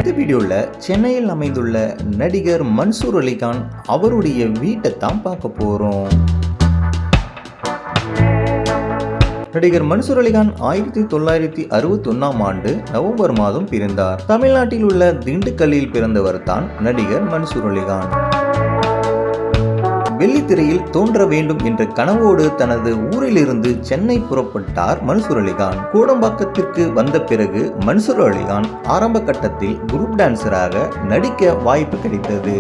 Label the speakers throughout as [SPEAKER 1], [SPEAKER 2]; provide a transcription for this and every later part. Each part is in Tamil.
[SPEAKER 1] இந்த வீடியோல சென்னையில் அமைந்துள்ள நடிகர் மன்சூர் அலிகான் அவருடைய வீட்டை தான் பார்க்க போறோம். நடிகர் மன்சூர் அலிகான் 1961ஆம் ஆண்டு நவம்பர் மாதம் பிறந்தார். தமிழ்நாட்டில் உள்ள திண்டுக்கல்லில் பிறந்தவர் தான் நடிகர் மன்சூர் அலிகான். வெள்ளித்திரையில் தோன்ற வேண்டும் என்ற கனவோடு தனது ஊரிலிருந்து சென்னை புறப்பட்டார் மன்சூர் அலிகான். கோடம்பாக்கத்திற்கு வந்த பிறகு மன்சூர் அலிகான் ஆரம்ப கட்டத்தில் குரூப் டான்சராக நடிக்க வாய்ப்பு கிடைத்தது.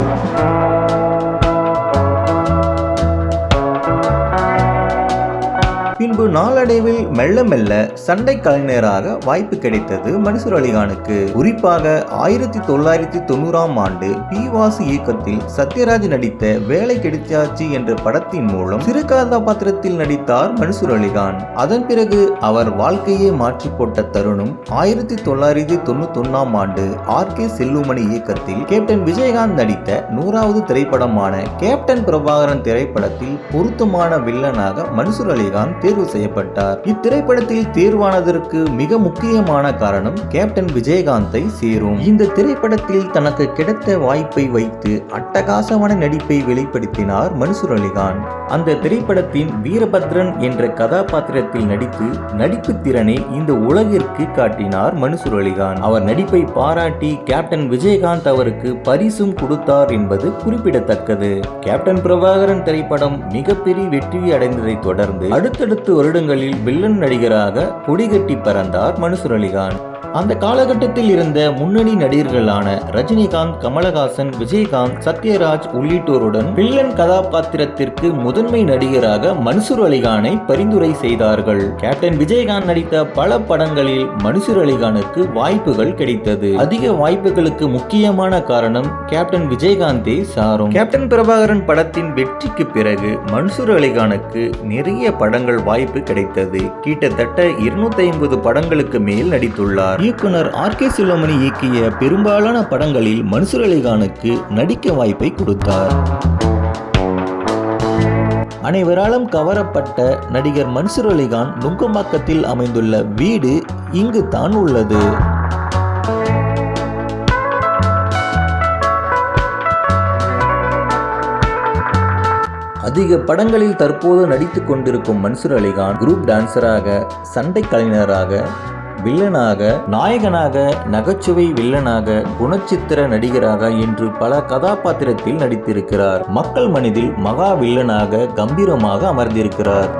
[SPEAKER 1] பின்பு நாளடைவில் மெல்ல மெல்ல சண்டை கலைஞராக வாய்ப்பு கிடைத்தது மன்சூர் அலிகானுக்கு. குறிப்பாக 1990ஆம் ஆண்டு பி வாசு இயக்கத்தில் சத்யராஜ் நடித்த வேலை கிடைச்சாச்சு என்ற படத்தின் மூலம் சிறு கதாபாத்திரத்தில் நடித்தார் மன்சூர் அலிகான். அதன் பிறகு அவர் வாழ்க்கையை மாற்றி போட்ட தருணம் 1991ஆம் ஆண்டு ஆர்.கே. செல்லுமணி இயக்கத்தில் கேப்டன் விஜயகாந்த் நடித்த 100வது திரைப்படமான கேப்டன் பிரபாகரன் திரைப்படத்தில் பொருத்தமான வில்லனாக மன்சூர் அலிகான் தேர்வு செய்யப்பட்டார். இத்திரைப்படத்தில் தேர்வானதற்கு மிக முக்கியமான காரணம் கேப்டன் விஜயகாந்தை சேரும். இந்த திரைப்படத்தில் தனக்கு கிடைத்த வாய்ப்பை வைத்து அட்டகாசமான நடிப்பை வெளிப்படுத்தினார் மன்சூர் அலிகான். அந்த திரைப்படத்தின் வீரபத்ரன் என்ற கதாபாத்திரத்தில் நடித்து நடிப்பு திறனை இந்த உலகிற்கு காட்டினார் மன்சூர் அலிகான். அவர் நடிப்பை பாராட்டி கேப்டன் விஜயகாந்த் அவருக்கு பரிசும் கொடுத்தார் என்பது குறிப்பிடத்தக்கது. கேப்டன் பிரபாகரன் திரைப்படம் மிகப்பெரிய வெற்றி அடைந்ததை தொடர்ந்து அடுத்தடுத்த வருடங்களில் வில்லன் நடிகராக கொடிகட்டி பறந்தார் மன்சூர் அலிகான். அந்த காலகட்டத்தில் இருந்த முன்னணி நடிகர்களான ரஜினிகாந்த், கமலஹாசன், விஜயகாந்த், சத்யராஜ் உள்ளிட்டோருடன் வில்லன் கதாபாத்திரத்திற்கு முதன்மை நடிகராக மன்சூர் அலிகானை பரிந்துரை செய்தார்கள். கேப்டன் விஜயகாந்த் நடித்த பல படங்களில் மன்சூர் அலிகானுக்கு வாய்ப்புகள் கிடைத்தது. அதிக வாய்ப்புகளுக்கு முக்கியமான காரணம் கேப்டன் விஜயகாந்தே சாரும். கேப்டன் பிரபாகரன் படத்தின் வெற்றிக்கு பிறகு மன்சூர் அலிகானுக்கு நிறைய படங்கள் வாய்ப்பு கிடைத்தது. கிட்டத்தட்ட 250 படங்களுக்கு மேல் நடித்துள்ளார். இயக்குனர் ஆர்.கே. செல்லுமணி இயக்கிய பெரும்பாலான படங்களில் மன்சூர் அலிகானுக்கு நடிக்க வாய்ப்பை கொடுத்தார். அனைவராலும் கவரப்பட்ட நடிகர் மன்சூர் அலிகான் நுங்கம்பாக்கத்தில் அமைந்துள்ள வீடு இங்கு தான் உள்ளது. அதிக படங்களில் தற்போது நடித்துக் கொண்டிருக்கும் மன்சூர் அலிகான் குரூப் டான்சராக, சண்டை கலைஞராக, வில்லனாக, நாயகனாக, நகைச்சுவை வில்லனாக, குணச்சித்திர நடிகராக என்று பல கதாபாத்திரத்தில் நடித்திருக்கிறார். மக்கள் மனதில் மகா வில்லனாக கம்பீரமாக அமர்ந்திருக்கிறார்.